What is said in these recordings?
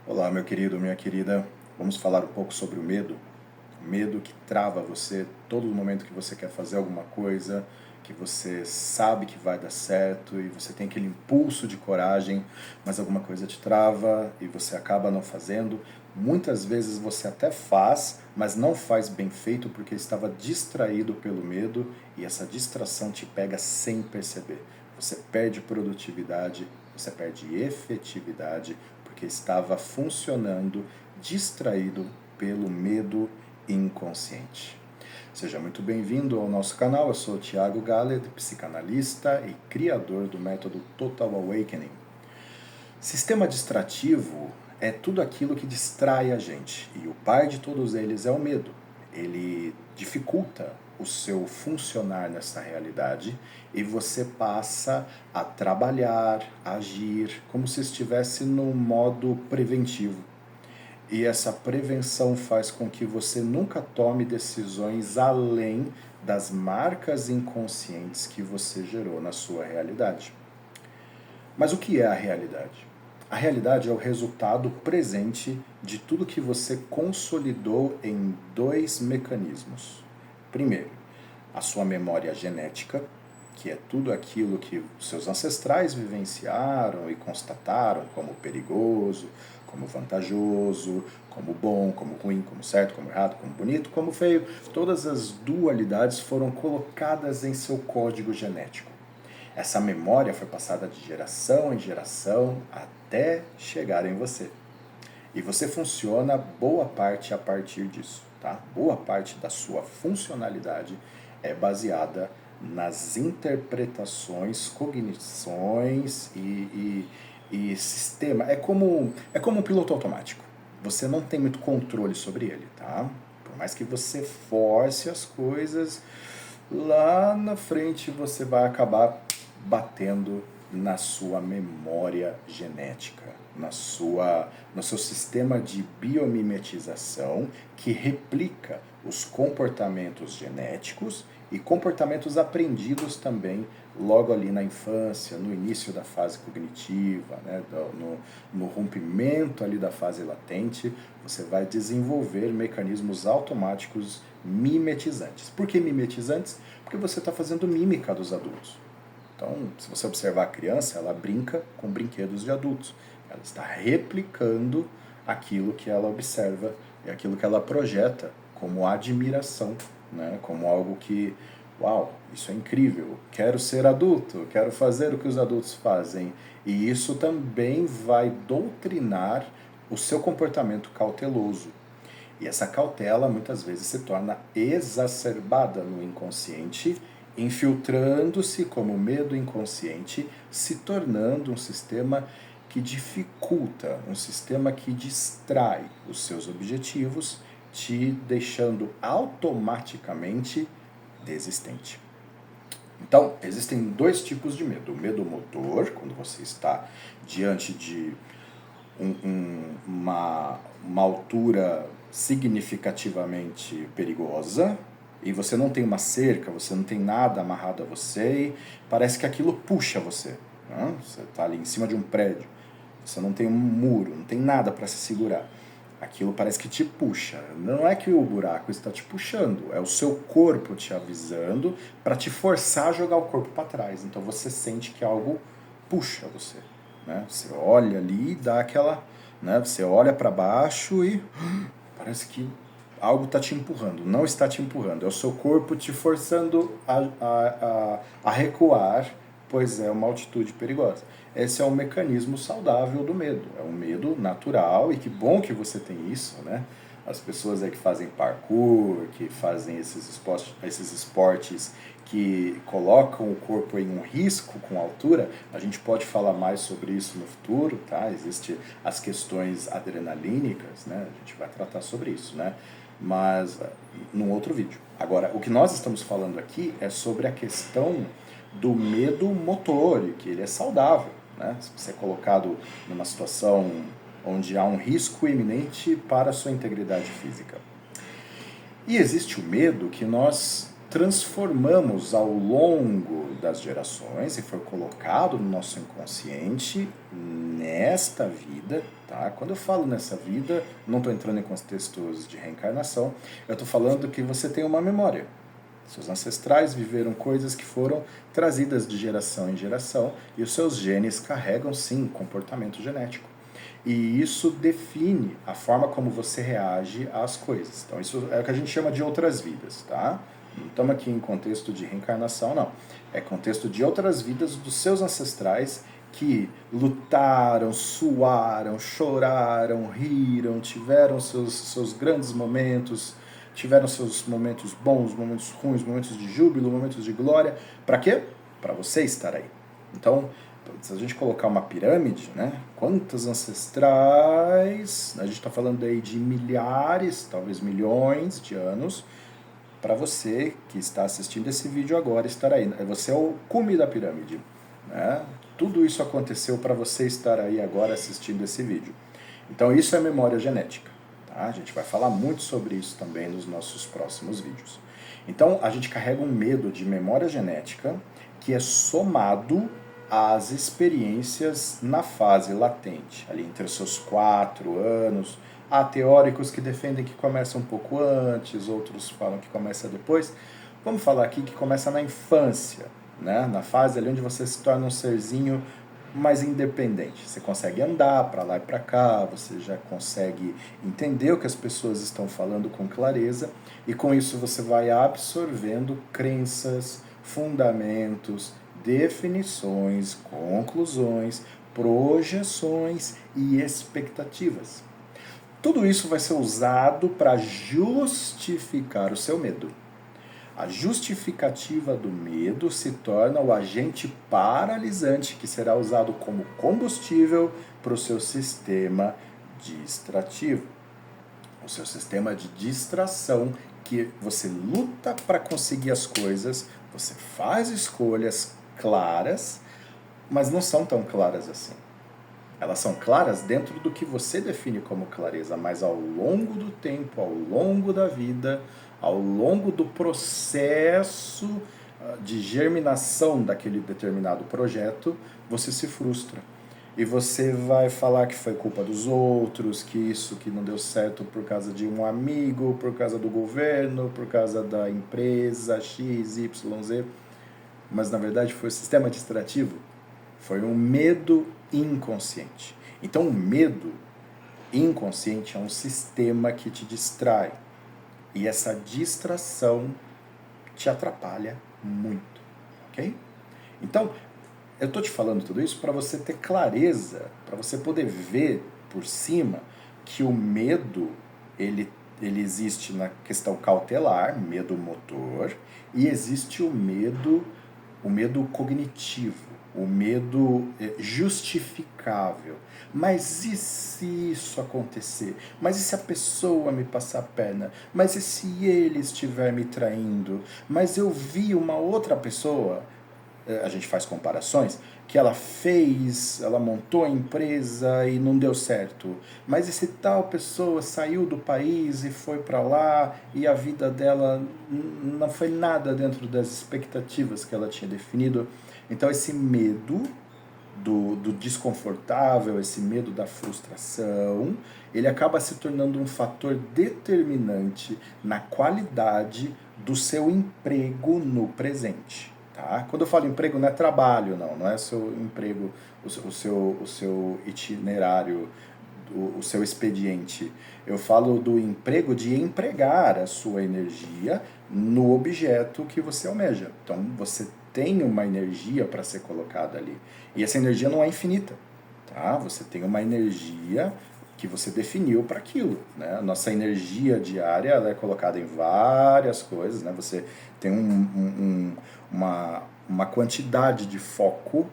Olá, meu querido, minha querida. Vamos falar um pouco sobre o medo. O medo que trava você todo momento que você quer fazer alguma coisa, que você sabe que vai dar certo e você tem aquele impulso de coragem, mas alguma coisa te trava e você acaba não fazendo. Muitas vezes você até faz, mas não faz bem feito porque estava distraído pelo medo e essa distração te pega sem perceber. Você perde produtividade, você perde efetividade porque estava funcionando distraído pelo medo inconsciente. Seja muito bem-vindo ao nosso canal. Eu sou o Thiago Galler, psicanalista e criador do método Total Awakening. Sistema distrativo é tudo aquilo que distrai a gente, e o pai de todos eles é o medo. Ele dificulta o seu funcionar nessa realidade e você passa a trabalhar, agir como se estivesse no modo preventivo. E essa prevenção faz com que você nunca tome decisões além das marcas inconscientes que você gerou na sua realidade. Mas o que é a realidade? A realidade é o resultado presente de tudo que você consolidou em dois mecanismos. Primeiro, a sua memória genética, que é tudo aquilo que seus ancestrais vivenciaram e constataram como perigoso, como vantajoso, como bom, como ruim, como certo, como errado, como bonito, como feio. Todas as dualidades foram colocadas em seu código genético. Essa memória foi passada de geração em geração até chegar em você. E você funciona boa parte a partir disso, tá? Boa parte da sua funcionalidade é baseada nas interpretações, cognições e sistema. É como um piloto automático. Você não tem muito controle sobre ele, tá? Por mais que você force as coisas, lá na frente você vai acabar batendo na sua memória genética, no seu sistema de biomimetização que replica os comportamentos genéticos e comportamentos aprendidos também logo ali na infância, no início da fase cognitiva, né, no rompimento ali da fase latente, você vai desenvolver mecanismos automáticos mimetizantes. Por que mimetizantes? Porque você está fazendo mímica dos adultos. Então, se você observar a criança, ela brinca com brinquedos de adultos. Ela está replicando aquilo que ela observa e aquilo que ela projeta como admiração, né? Como algo que, uau, isso é incrível, quero ser adulto, quero fazer o que os adultos fazem. E isso também vai doutrinar o seu comportamento cauteloso. E essa cautela muitas vezes se torna exacerbada no inconsciente, infiltrando-se como medo inconsciente, se tornando um sistema que dificulta, um sistema que distrai os seus objetivos, te deixando automaticamente desistente. Então, existem dois tipos de medo. O medo motor, quando você está diante de uma altura significativamente perigosa e você não tem uma cerca, você não tem nada amarrado a você e parece que aquilo puxa você. Né? Você está ali em cima de um prédio, você não tem um muro, não tem nada para se segurar. Aquilo parece que te puxa. Não é que o buraco está te puxando, é o seu corpo te avisando para te forçar a jogar o corpo para trás. Então você sente que algo puxa você. Né? Você olha ali e dá aquela... Né? Você olha para baixo e parece que algo está te empurrando. Não está te empurrando, é o seu corpo te forçando a recuar, pois é uma altitude perigosa. Esse é um mecanismo saudável do medo. É um medo natural e que bom que você tem isso, né? As pessoas aí que fazem parkour, que fazem esses esportes que colocam o corpo em um risco com altura, a gente pode falar mais sobre isso no futuro, tá? Existem as questões adrenalínicas, né? A gente vai tratar sobre isso, né? Mas num outro vídeo. Agora, o que nós estamos falando aqui é sobre a questão do medo motor, que ele é saudável, né? Se você é colocado numa situação onde há um risco iminente para a sua integridade física. E existe o medo que nós transformamos ao longo das gerações e foi colocado no nosso inconsciente nesta vida, tá? Quando eu falo nessa vida, não estou entrando em contextos de reencarnação, eu estou falando que você tem uma memória. Seus ancestrais viveram coisas que foram trazidas de geração em geração e os seus genes carregam, sim, comportamento genético. E isso define a forma como você reage às coisas. Então, isso é o que a gente chama de outras vidas, tá? Não estamos aqui em contexto de reencarnação, não. É contexto de outras vidas dos seus ancestrais que lutaram, suaram, choraram, riram, tiveram seus grandes momentos, tiveram seus momentos bons, momentos ruins, momentos de júbilo, momentos de glória. Para quê? Para você estar aí. Então, se a gente colocar uma pirâmide, né? Quantos ancestrais, a gente está falando aí de milhares, talvez milhões de anos, para você que está assistindo esse vídeo agora estar aí. Você é o cume da pirâmide, né? Tudo isso aconteceu para você estar aí agora assistindo esse vídeo. Então isso é memória genética, tá? A gente vai falar muito sobre isso também nos nossos próximos vídeos. Então a gente carrega um medo de memória genética que é somado às experiências na fase latente, ali entre os seus 4 anos. Há teóricos que defendem que começa um pouco antes, outros falam que começa depois. Vamos falar aqui que começa na infância, né? Na fase ali onde você se torna um serzinho mais independente. Você consegue andar para lá e para cá, você já consegue entender o que as pessoas estão falando com clareza, e com isso você vai absorvendo crenças, fundamentos, definições, conclusões, projeções e expectativas. Tudo isso vai ser usado para justificar o seu medo. A justificativa do medo se torna o agente paralisante que será usado como combustível para o seu sistema distrativo. O seu sistema de distração, que você luta para conseguir as coisas, você faz escolhas claras, mas não são tão claras assim. Elas são claras dentro do que você define como clareza, mas ao longo do tempo, ao longo da vida, ao longo do processo de germinação daquele determinado projeto, você se frustra. E você vai falar que foi culpa dos outros, que não deu certo por causa de um amigo, por causa do governo, por causa da empresa X, Y, Z. Mas na verdade foi o sistema distrativo. Foi um medo inconsciente. Então, o medo inconsciente é um sistema que te distrai. E essa distração te atrapalha muito, ok? Então, eu estou te falando tudo isso para você ter clareza, para você poder ver por cima que o medo, ele existe na questão cautelar, medo motor, e existe o medo cognitivo, o medo justificável. Mas e se isso acontecer? Mas e se a pessoa me passar a perna? Mas e se ele estiver me traindo? Mas eu vi uma outra pessoa, a gente faz comparações, que ela montou a empresa e não deu certo. Mas e se tal pessoa saiu do país e foi para lá e a vida dela não foi nada dentro das expectativas que ela tinha definido? Então esse medo do desconfortável, esse medo da frustração, ele acaba se tornando um fator determinante na qualidade do seu emprego no presente. Tá? Quando eu falo emprego, não é trabalho, não é seu emprego, o seu itinerário, o seu expediente. Eu falo do emprego de empregar a sua energia no objeto que você almeja. Então, você tem uma energia para ser colocada ali. E essa energia não é infinita. Tá? Você tem uma energia que você definiu para aquilo. Né? A nossa energia diária ela é colocada em várias coisas. Né? Você tem uma quantidade de foco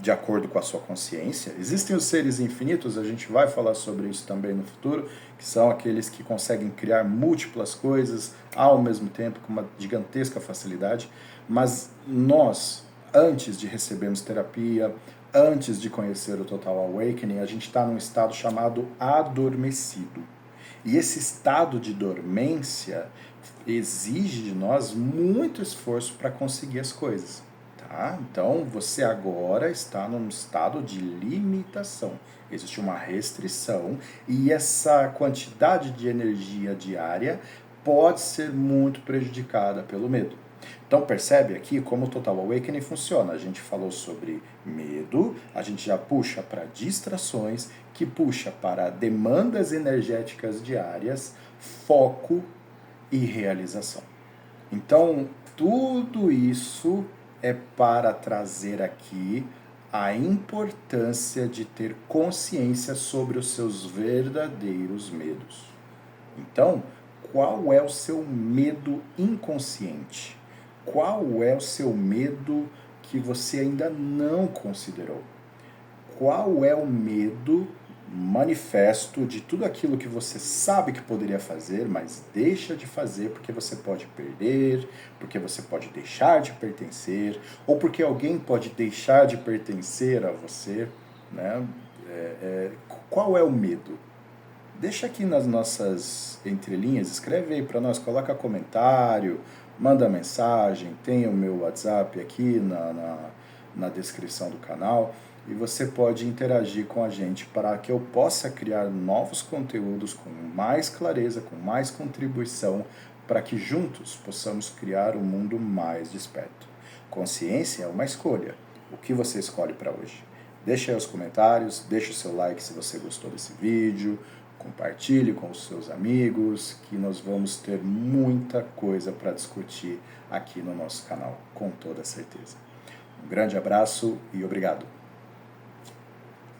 de acordo com a sua consciência. Existem os seres infinitos, a gente vai falar sobre isso também no futuro, que são aqueles que conseguem criar múltiplas coisas ao mesmo tempo, com uma gigantesca facilidade, mas nós, antes de recebermos terapia, antes de conhecer o Total Awakening, a gente está num estado chamado adormecido. E esse estado de dormência, exige de nós muito esforço para conseguir as coisas. Tá? Então você agora está num estado de limitação. Existe uma restrição e essa quantidade de energia diária pode ser muito prejudicada pelo medo. Então percebe aqui como o Total Awakening funciona. A gente falou sobre medo, a gente já puxa para distrações, que puxa para demandas energéticas diárias, foco e realização. Então, tudo isso é para trazer aqui a importância de ter consciência sobre os seus verdadeiros medos. Então, qual é o seu medo inconsciente? Qual é o seu medo que você ainda não considerou? Qual é o medo manifesto de tudo aquilo que você sabe que poderia fazer, mas deixa de fazer porque você pode perder, porque você pode deixar de pertencer, ou porque alguém pode deixar de pertencer a você, né? Qual é o medo? Deixa aqui nas nossas entrelinhas, escreve aí para nós, coloca comentário, manda mensagem, tem o meu WhatsApp aqui na descrição do canal e você pode interagir com a gente para que eu possa criar novos conteúdos com mais clareza, com mais contribuição, para que juntos possamos criar um mundo mais desperto. Consciência é uma escolha. O que você escolhe para hoje? Deixa aí os comentários, deixa o seu like se você gostou desse vídeo, compartilhe com os seus amigos, que nós vamos ter muita coisa para discutir aqui no nosso canal, com toda certeza. Um grande abraço e obrigado.